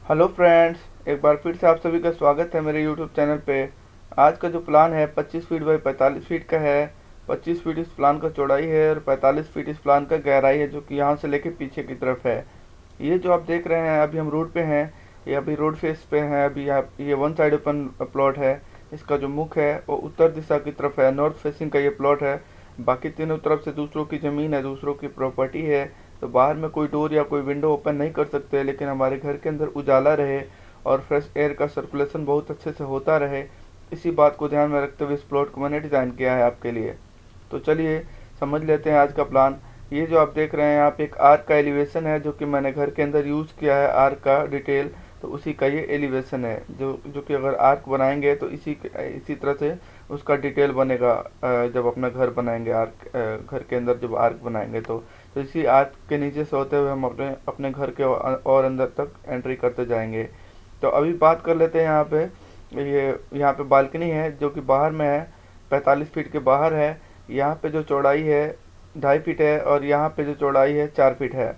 Hello friends, एक बार फिर से आप सभी का स्वागत है मेरे यूट्यूब चैनल पे। आज का जो प्लान है 25 फीट बाई 45 फीट का है। 25 फीट इस प्लान का चौड़ाई है और 45 फीट इस प्लान का गहराई है, जो कि यहाँ से लेके पीछे की तरफ है। ये जो आप देख रहे हैं, अभी हम रोड पे हैं। ये अभी रोड फेस पे हैं। अभी यहाँ ये वन साइड ओपन प्लॉट है। इसका जो मुख है वो उत्तर दिशा की तरफ है, नॉर्थ फेसिंग का ये प्लॉट है। बाकी तीनों तरफ से दूसरों की ज़मीन है, दूसरों की प्रॉपर्टी है। तो बाहर में कोई डोर या कोई विंडो ओपन नहीं कर सकते, लेकिन हमारे घर के अंदर उजाला रहे और फ्रेश एयर का सर्कुलेशन बहुत अच्छे से होता रहे, इसी बात को ध्यान में रखते हुए इस प्लॉट को मैंने डिज़ाइन किया है आपके लिए। तो चलिए समझ लेते हैं आज का प्लान। ये जो आप देख रहे हैं यहाँ पे एक आर्क का एलिवेशन है, जो कि मैंने घर के अंदर यूज़ किया है आर्क का डिटेल। तो उसी का ये एलिवेशन है, जो कि अगर आर्क बनाएंगे तो इसी तरह से उसका डिटेल बनेगा। जब अपना घर बनाएंगे आर्क, घर के अंदर जब आर्क बनाएंगे तो इसी आर्क के नीचे से होते हुए हम अपने अपने घर के और अंदर तक एंट्री करते जाएंगे। तो अभी बात कर लेते हैं यहाँ पे। ये यहाँ पे बालकनी है जो कि बाहर में है, 45 फीट के बाहर है। यहाँ पे जो चौड़ाई है 2.5 फीट है और यहाँ पे जो चौड़ाई है 4 फीट है।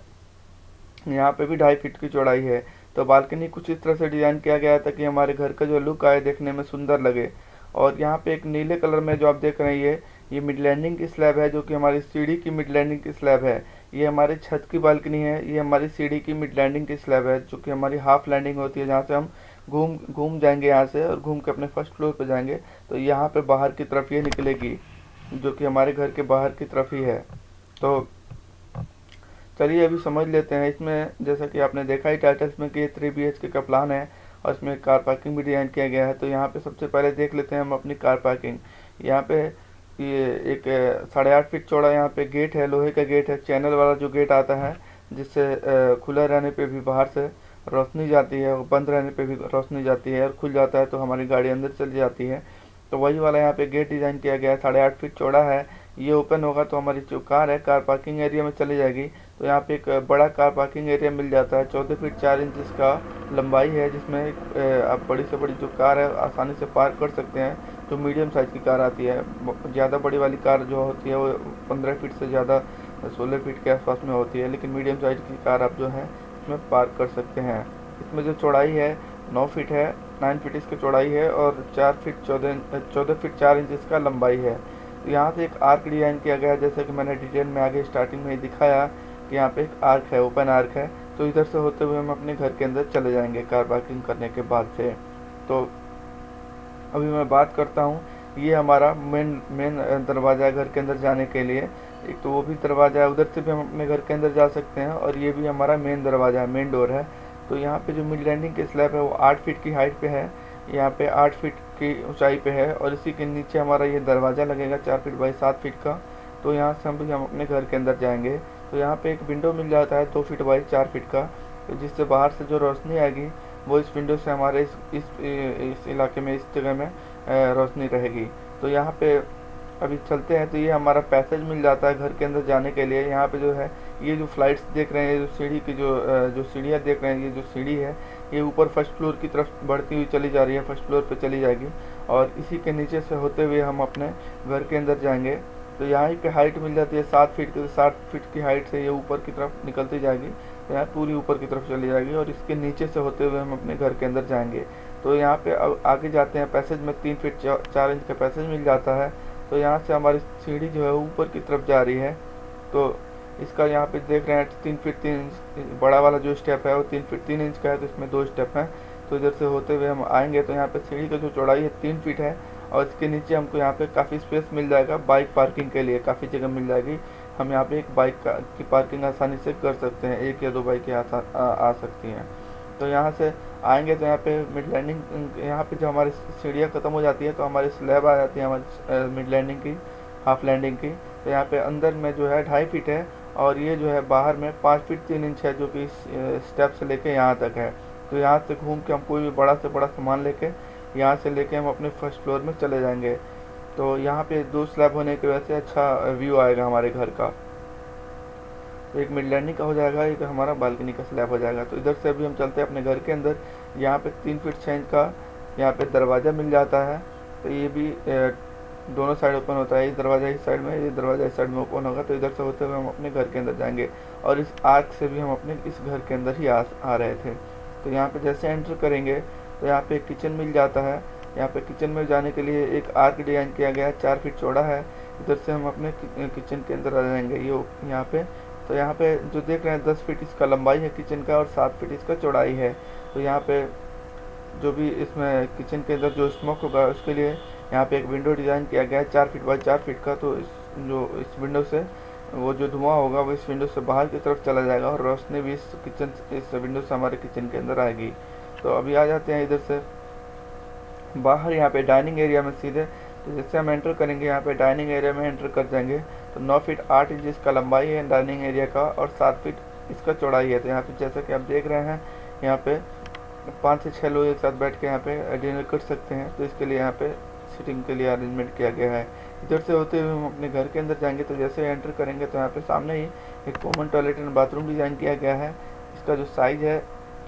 यहाँ पे भी 2.5 फीट की चौड़ाई है। तो बालकनी कुछ इस तरह से डिज़ाइन किया गया था कि हमारे घर का जो लुक आए, देखने में सुंदर लगे। और यहाँ पे एक नीले कलर में जो आप देख रहे हैं, ये मिड लैंडिंग की स्लैब है, जो कि हमारी सीढ़ी की मिड लैंडिंग की स्लैब है। ये हमारी छत की बालकनी है, ये हमारी सीढ़ी की मिड लैंडिंग की स्लैब है, जो कि हमारी हाफ लैंडिंग होती है, जहाँ से हम घूम घूम जाएंगे यहाँ से और घूम के अपने फर्स्ट फ्लोर पे जाएंगे। तो यहाँ पे बाहर की तरफ ये निकलेगी, जो कि हमारे घर के बाहर की तरफ ही है। तो चलिए अभी समझ लेते हैं इसमें। जैसा कि आपने देखा ही टाइटल्स में कि ये 3 BHK का प्लान है और इसमें कार पार्किंग भी डिज़ाइन किया गया है। तो यहाँ पे सबसे पहले देख लेते हैं हम अपनी कार पार्किंग। यहाँ पे ये एक 8.5 फीट चौड़ा यहाँ पे गेट है, लोहे का गेट है, चैनल वाला जो गेट आता है, जिससे खुला रहने पे भी बाहर से रोशनी जाती है और बंद रहने पे भी रोशनी जाती है, और खुल जाता है तो हमारी गाड़ी अंदर चली जाती है। तो वही वाला यहाँ पे गेट डिज़ाइन किया गया है, 8.5 फीट चौड़ा है। ये ओपन होगा तो हमारी जो कार है कार पार्किंग एरिया में चली जाएगी। तो यहाँ पे एक बड़ा कार पार्किंग एरिया मिल जाता है। 14 फीट 4 इंच इसका लंबाई है, जिसमें आप बड़ी से बड़ी जो कार है आसानी से पार्क कर सकते हैं। जो मीडियम साइज़ की कार आती है, ज़्यादा बड़ी वाली कार जो होती है वो 15 फीट से ज़्यादा 16 फीट के आसपास में होती है, लेकिन मीडियम साइज़ की कार आप जो है इसमें पार्क कर सकते हैं। इसमें जो चौड़ाई है 9 फीट है, 9 फीट इसकी चौड़ाई है और 14 फीट 4 इंच इसका लंबाई है। तो यहाँ से एक आर्क डिज़ाइन किया गया है, जैसे कि मैंने डिटेल में आगे स्टार्टिंग में ही दिखाया कि यहाँ पे एक आर्क है, ओपन आर्क है। तो इधर से होते हुए हम अपने घर के अंदर चले जाएंगे कार पार्किंग करने के बाद से। तो अभी मैं बात करता हूँ। ये हमारा मेन मेन दरवाज़ा है घर के अंदर जाने के लिए। एक तो वो भी दरवाज़ा है, उधर से भी हम अपने घर के अंदर जा सकते हैं, और ये भी हमारा मेन दरवाज़ा है, मेन डोर है। तो यहाँ पे जो मिड लैंडिंग की स्लैब है वो 8 फीट की हाइट पे है। यहाँ पे 8 फीट की ऊंचाई पे है, और इसी के नीचे हमारा ये दरवाज़ा लगेगा 4 फीट बाई 7 फीट का। तो यहाँ से हम अपने घर के अंदर जाएंगे। तो यहाँ पे एक विंडो मिल जाता है 2 फीट बाई 4 फीट का, तो जिससे बाहर से जो रोशनी आएगी वो इस विंडो से हमारे इस इलाके में, इस जगह में रोशनी रहेगी। तो यहाँ पे अभी चलते हैं। तो ये हमारा पैसेज मिल जाता है घर के अंदर जाने के लिए। यहाँ पे जो है ये जो फ्लाइट्स देख रहे हैं, ये जो सीढ़ी की जो सीढ़ियाँ देख रहे हैं, ये जो सीढ़ी है ये ऊपर फर्स्ट फ्लोर की तरफ बढ़ती हुई चली जा रही है, फर्स्ट फ्लोर पे चली जाएगी, और इसी के नीचे से होते हुए हम अपने घर के अंदर जाएंगे। तो यहाँ पे हाइट मिल जाती है 7 फीट की। 7 फीट की हाइट से ये ऊपर की तरफ निकलती जाएगी, तो यहाँ पूरी ऊपर की तरफ चली जाएगी, और इसके नीचे से होते हुए हम अपने घर के अंदर जाएंगे। तो यहाँ पे अब आगे जाते हैं। पैसेज में 3 फीट 4 इंच का पैसेज मिल जाता है। तो यहाँ से हमारी सीढ़ी जो है ऊपर की तरफ जा रही है। तो इसका यहाँ पे देख रहे हैं 3 फीट 3 इंच बड़ा वाला जो स्टेप है वो 3 फीट 3 इंच का है, तो इसमें 2 स्टेप हैं। तो इधर से होते हुए हम आएंगे तो यहाँ पे सीढ़ी का जो चौड़ाई है 3 फीट है, और इसके नीचे हमको यहाँ पे काफ़ी स्पेस मिल जाएगा बाइक पार्किंग के लिए, काफ़ी जगह मिल जाएगी। हम यहाँ पे एक बाइक की पार्किंग आसानी से कर सकते हैं, 1 या 2 बाइकें आ सकती हैं। तो यहाँ से आएंगे तो यहाँ पे मिड लैंडिंग, यहाँ पे जो हमारी सीढ़ियाँ ख़त्म हो जाती है तो हमारी स्लैब आ जाती है हमारी मिड लैंडिंग की, हाफ लैंडिंग की। तो यहाँ पे अंदर में जो है 2.5 फीट है, और ये जो है बाहर में 5 फीट 3 इंच है, जो कि इस स्टेप से लेके यहाँ तक है। तो यहाँ से घूम के हम कोई भी बड़ा से बड़ा सामान लेके यहाँ से लेके हम अपने फर्स्ट फ्लोर में चले जाएंगे। तो यहाँ पे 2 स्लैब होने की वजह से अच्छा व्यू आएगा हमारे घर का। तो एक मिड लैंडिंग का हो जाएगा, एक हमारा बालकनी का स्लैब हो जाएगा। तो इधर से अभी हम चलते हैं अपने घर के अंदर। यहाँ पे 3 फीट 6 इंच का यहाँ पे दरवाज़ा मिल जाता है। तो ये भी दोनों साइड ओपन होता है, ये दरवाज़ा इस साइड में, ये दरवाज़ा इस साइड में ओपन होगा। तो इधर से होते हुए हम अपने घर के अंदर जाएंगे, और इस आर्क से भी हम अपने इस घर के अंदर ही आ रहे थे। तो यहाँ पे जैसे एंटर करेंगे तो यहाँ पे किचन मिल जाता है। यहाँ पे किचन में जाने के लिए एक आर्क डिजाइन किया गया है, 4 फीट चौड़ा है। इधर से हम अपने किचन के अंदर आ जाएंगे ये यहाँ पे। तो यहाँ पे जो देख रहे हैं 10 फीट इसका लंबाई है किचन का और 7 फीट इसका चौड़ाई है। तो यहाँ पे जो भी इसमें किचन के अंदर जो स्मोक होगा उसके लिए यहाँ पे एक विंडो डिज़ाइन किया गया है 4 फीट बाई 4 फीट का। तो इस विंडो से वो जो धुआं होगा वो इस विंडो से बाहर की तरफ चला जाएगा और रोशनी भी इस विंडो से हमारे किचन के अंदर आएगी। तो अभी आ जाते हैं इधर से बाहर यहाँ पे डाइनिंग एरिया में सीधे। तो जैसे हम एंटर करेंगे यहाँ पे डाइनिंग एरिया में एंटर कर जाएंगे तो 9 फीट 8 इंच इसका लंबाई है डाइनिंग एरिया का और 7 फीट इसका चौड़ाई है। तो यहाँ पे जैसा कि आप देख रहे हैं यहाँ पे 5 से 6 लोग एक साथ बैठ के यहाँ पे डिनर कर सकते हैं। तो इसके लिए यहाँ पे सिटिंग के लिए अरेंजमेंट किया गया है। इधर से होते हुए हम अपने घर के अंदर जाएंगे तो जैसे एंटर करेंगे तो यहाँ पे सामने ही एक common toilet and bathroom design किया गया है। इसका जो साइज़ है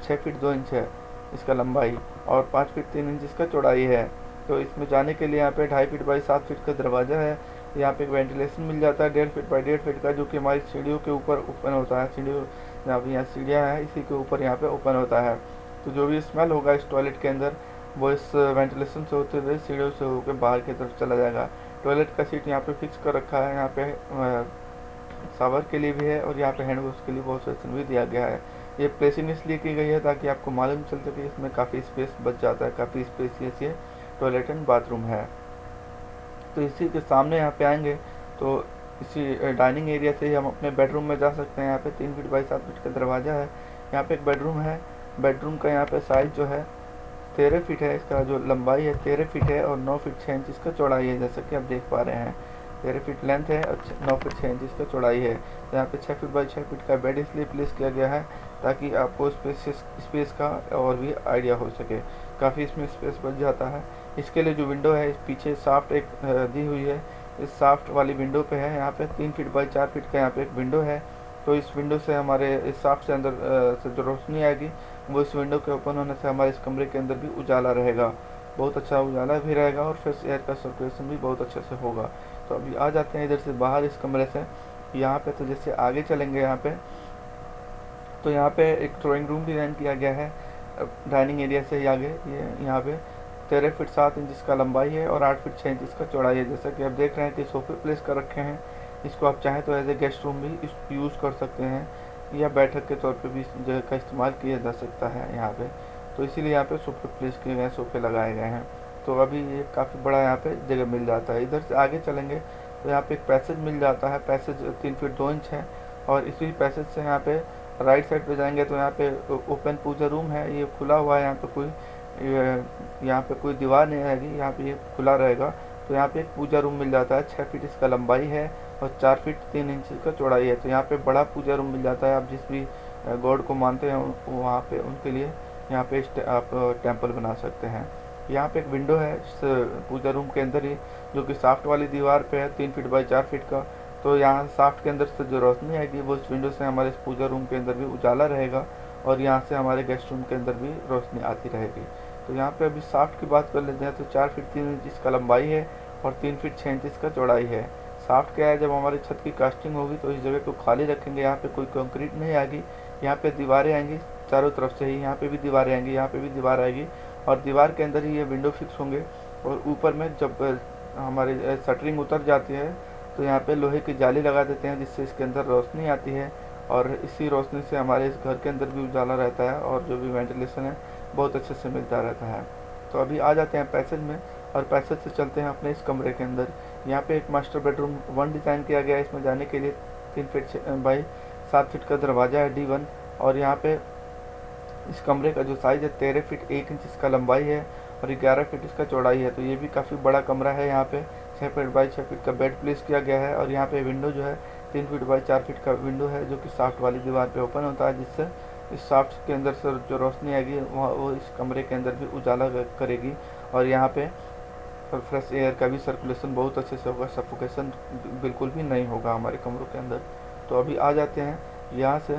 6 फीट 2 इंच है इसका लंबाई और 5 फीट 3 इंच इसका चौड़ाई है। तो इसमें जाने के लिए यहाँ पे 2.5 फीट बाई 7 फीट का दरवाज़ा है। यहाँ पे एक वेंटिलेशन मिल जाता है 1.5 फीट बाई 1.5 फीट का, जो कि हमारी सीढ़ियों के ऊपर ओपन होता है। सीढ़ियों यहाँ पे सीढ़ियाँ हैं इसी के ऊपर यहाँ पे ओपन होता है। तो जो भी स्मेल होगा इस टॉयलेट के अंदर वो इस वेंटिलेशन से होते हुए सीढ़ियों से होकर बाहर की तरफ चला जाएगा। टॉयलेट का सीट यहाँ पे फिक्स कर रखा है। यहाँ पे शावर के लिए भी है और यहाँ पे हैंड वॉश के लिए वॉश बेसिन भी दिया गया है। ये प्लेसिंग इसलिए की गई है ताकि आपको मालूम चल सके इसमें काफ़ी स्पेस बच जाता है, काफ़ी स्पेसियस ये टॉयलेट एंड बाथरूम है। तो इसी के सामने यहाँ पे आएंगे तो इसी डाइनिंग एरिया से ही हम अपने बेडरूम में जा सकते हैं। यहाँ पे 3 फीट बाई 7 फीट का दरवाज़ा है। यहाँ पे एक बेडरूम है। बेडरूम का यहाँ पे साइज़ जो है 13 फीट है। इसका जो लंबाई है 13 फीट है और 9 फीट 6 इंच इसका चौड़ाई है। जैसा कि आप देख पा रहे हैं 13 फीट लेंथ है और 9 फीट 6 इंच इसका चौड़ाई है। तो यहाँ पे 6 फीट बाई 6 फीट का बेड इसलिए प्लेस किया गया है ताकि आपको स्पेस का और भी आइडिया हो सके, काफ़ी इसमें स्पेस बच जाता है। इसके लिए जो विंडो है इस पीछे साफ्ट एक दी हुई है। इस साफ्ट वाली विंडो पे है यहाँ पे 3 फीट बाई 4 फीट का यहाँ पे एक विंडो है। तो इस विंडो से हमारे इस साफ्ट से अंदर से जो रोशनी आएगी वो इस विंडो के ओपन होने से हमारे इस कमरे के अंदर भी उजाला रहेगा, बहुत अच्छा उजाला भी रहेगा और फ्रेश एयर का सर्कुलेशन भी बहुत अच्छे से होगा। तो अभी आ जाते हैं इधर से बाहर इस कमरे से। यहाँ पे तो जैसे आगे चलेंगे यहाँ पे तो यहाँ पे एक ड्राइंग रूम डिज़ाइन किया गया है डाइनिंग एरिया से ही आगे। ये यहाँ पे 13 फीट 7 इंच इसका लंबाई है और 8 फीट 6 इंच इसका चौड़ाई है। जैसा कि आप देख रहे हैं कि सोफे प्लेस कर रखे हैं। इसको आप चाहें तो एज ए गेस्ट रूम भी यूज़ कर सकते हैं या बैठक के तौर पे भी इस जगह का इस्तेमाल किया जा सकता है यहाँ पे। तो इसीलिए यहाँ पे सोफे प्लेस किए गए, सोफे लगाए गए हैं। तो अभी ये काफ़ी बड़ा यहाँ पे जगह मिल जाता है। इधर से आगे चलेंगे तो यहाँ पे एक पैसेज मिल जाता है। पैसेज 3 फीट 2 इंच है और इसी पैसेज से यहाँ पे राइट साइड पे जाएंगे तो यहाँ पे ओपन पूजा रूम है। ये खुला हुआ है, यहाँ पे कोई दीवार नहीं रहेगी, यहाँ पे ये खुला रहेगा। तो यहाँ पे एक पूजा रूम मिल जाता है। 6 फीट इसका लंबाई है और 4 फीट 3 इंच का चौड़ाई है। तो यहाँ पे बड़ा पूजा रूम मिल जाता है। आप जिस भी गॉड को मानते हैं वहाँ पे उनके लिए यहाँ पे आप टेम्पल बना सकते हैं। यहाँ पे एक विंडो है इस पूजा रूम के अंदर ही, जो कि साफ्ट वाली दीवार पे है 3 फीट बाई 4 फीट का। तो यहाँ साफ्ट के अंदर से जो रोशनी आएगी वो इस विंडो से हमारे इस पूजा रूम के अंदर भी उजाला रहेगा और यहाँ से हमारे गेस्ट रूम के अंदर भी रोशनी आती रहेगी। तो यहाँ पे अभी साफ्ट की बात कर लेते हैं तो 4 फीट 3 इंच इसका लंबाई है और 3 फीट 6 इंच इसका चौड़ाई है। साफ्ट क्या है, जब हमारी छत की कास्टिंग होगी तो इस जगह को खाली रखेंगे। यहाँ पे कोई कंक्रीट नहीं आएगी, यहाँ पे दीवारें आएंगी चारों तरफ से ही। यहाँ पे भी दीवारें आएंगी, यहाँ पे भी दीवार आएगी और दीवार के अंदर ही ये विंडो फिक्स होंगे। और ऊपर में जब हमारी शटरिंग उतर जाती है तो यहाँ पे लोहे की जाली लगा देते हैं जिससे इसके अंदर रोशनी आती है और इसी रोशनी से हमारे इस घर के अंदर भी उजाला रहता है और जो भी वेंटिलेशन है बहुत अच्छे से मिलता रहता है। तो अभी आ जाते हैं पैसेज में और पैसेज से चलते हैं अपने इस कमरे के अंदर। यहाँ पे एक मास्टर बेडरूम 1 डिज़ाइन किया गया है। इसमें जाने के लिए 3 फीट बाई 7 फीट का दरवाज़ा है D1 और यहाँ पे इस कमरे का जो साइज़ है 13 फीट 1 इंच इसका लंबाई है और 11 फीट इसका चौड़ाई है। तो ये भी काफ़ी बड़ा कमरा है। यहाँ पे 6 फीट बाई 6 फीट का बेड प्लेस किया गया है और यहाँ पे विंडो जो है 3 फीट बाई 4 फीट का विंडो है जो कि साफ्ट वाली दीवार पे ओपन होता है, जिससे इस साफ्ट के अंदर से जो रोशनी आएगी वो इस कमरे के अंदर भी उजाला करेगी और यहाँ पे फ्रेश एयर का भी सर्कुलेशन बहुत अच्छे से होगा, सफोकेशन बिल्कुल भी नहीं होगा हमारे कमरों के अंदर। तो अभी आ जाते हैं यहाँ से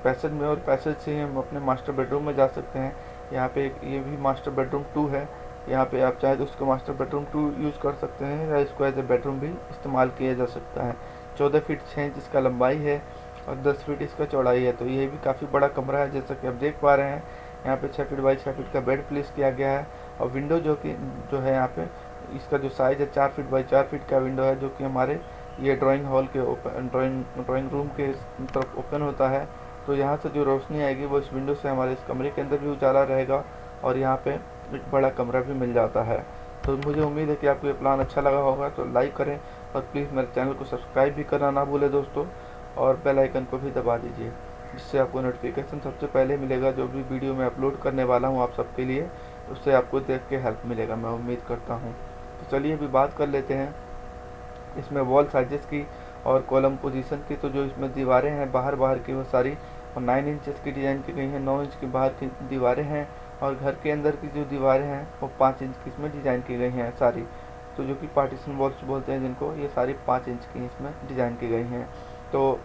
पैसेज में और पैसेज से हम अपने मास्टर बेडरूम में जा सकते हैं। यहाँ पे ये भी मास्टर बेडरूम 2 है। यहाँ पे आप चाहे तो उसको मास्टर बेडरूम 2 यूज़ कर सकते हैं या इसको एज ए बेडरूम भी इस्तेमाल किया जा सकता है। 14 फीट 6 इंच इसका लंबाई है और 10 फीट इसका चौड़ाई है। तो ये भी काफ़ी बड़ा कमरा है। जैसा कि आप देख पा रहे हैं यहाँ पे 6 फीट बाई 6 फीट का बेड प्लेस किया गया है। और विंडो जो है यहाँ पे इसका जो साइज़ है 4 फीट बाई 4 फीट का विंडो है, जो कि हमारे ये ड्राइंग हॉल के ड्राइंग रूम के तरफ ओपन होता है। तो यहाँ से जो रोशनी आएगी वो इस विंडो से हमारे इस कमरे के अंदर भी उजाला रहेगा और यहाँ पे एक बड़ा कमरा भी मिल जाता है। तो मुझे उम्मीद है कि आपको ये प्लान अच्छा लगा होगा, तो लाइक करें और प्लीज़ मेरे चैनल को सब्सक्राइब भी करना ना भूलें दोस्तों, और बेल आइकन को भी दबा दीजिए, जिससे आपको नोटिफिकेशन सबसे पहले मिलेगा। जो भी वीडियो मैं अपलोड करने वाला हूँ आप सबके लिए, उससे आपको देख के हेल्प मिलेगा, मैं उम्मीद करता हूँ। तो चलिए अभी बात कर लेते हैं इसमें वॉल साइजेस की और कॉलम पोजीशन की। तो जो इसमें दीवारें हैं बाहर की वो सारी 9 इंचेस की डिज़ाइन की गई हैं, 9 इंच की बाहर की दीवारें हैं, और घर के अंदर की जो दीवारें हैं वो 5 इंच की इसमें डिज़ाइन की गई हैं सारी। तो जो कि पार्टीशन वॉल्स बोलते हैं जिनको, ये सारी 5 इंच की इसमें डिज़ाइन की गई हैं। तो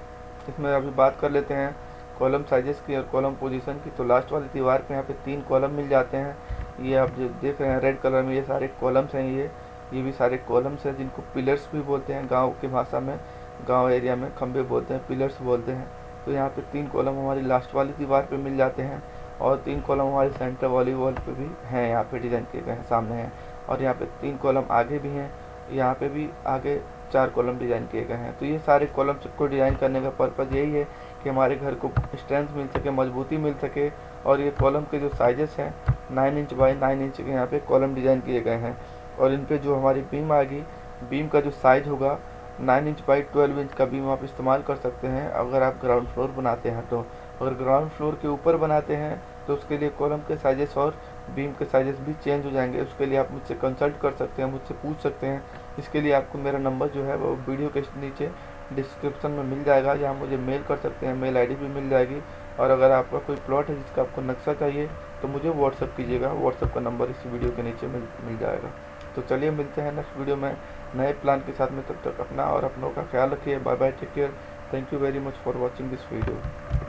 इसमें अभी बात कर लेते हैं कॉलम साइजेस की और कॉलम पोजीशन की। तो लास्ट वाली दीवार पे यहाँ पे 3 कॉलम मिल जाते हैं। ये आप जो देख रहे हैं रेड कलर में, ये सारे कॉलम्स हैं। ये भी सारे कॉलम्स हैं जिनको पिलर्स भी बोलते हैं, गांव की भाषा में, गांव एरिया में खंबे बोलते हैं, पिलर्स बोलते हैं। तो यहाँ पे 3 कॉलम हमारी लास्ट वाली दीवार पे मिल जाते हैं, और 3 कॉलम हमारी सेंटर वाली वॉल पे भी हैं, यहाँ पे डिज़ाइन किए गए हैं, सामने हैं। और यहाँ पे 3 कॉलम आगे भी हैं, यहाँ पे भी आगे 4 कॉलम डिज़ाइन किए गए हैं। तो ये सारे कॉलम को डिज़ाइन करने का पर्पज़ यही है कि हमारे घर को स्ट्रेंथ मिल सके, मजबूती मिल सके। और ये कॉलम के जो साइजेस हैं 9 इंच बाई 9 इंच के यहाँ पे कॉलम डिज़ाइन किए गए हैं। और इन पे जो हमारी बीम आएगी, बीम का जो साइज़ होगा 9 इंच बाई 12 इंच का बीम आप इस्तेमाल कर सकते हैं अगर आप ग्राउंड फ्लोर बनाते हैं। तो अगर ग्राउंड फ्लोर के ऊपर बनाते हैं तो उसके लिए कॉलम के साइजेस और बीम के साइजेस भी चेंज हो जाएंगे। उसके लिए आप मुझसे कंसल्ट कर सकते हैं, मुझसे पूछ सकते हैं। इसके लिए आपको मेरा नंबर जो है वो वीडियो के नीचे डिस्क्रिप्शन में मिल जाएगा, या मुझे मेल कर सकते हैं, मेल आईडी भी मिल जाएगी। और अगर आपका कोई प्लॉट है जिसका आपको नक्शा चाहिए तो मुझे व्हाट्सअप कीजिएगा, व्हाट्सअप का नंबर इस वीडियो के नीचे मिल जाएगा। तो चलिए मिलते हैं नेक्स्ट वीडियो में नए प्लान के साथ में। तब तक अपना और अपनों का ख्याल रखिए। Bye bye, take care. Thank you very much for watching this video.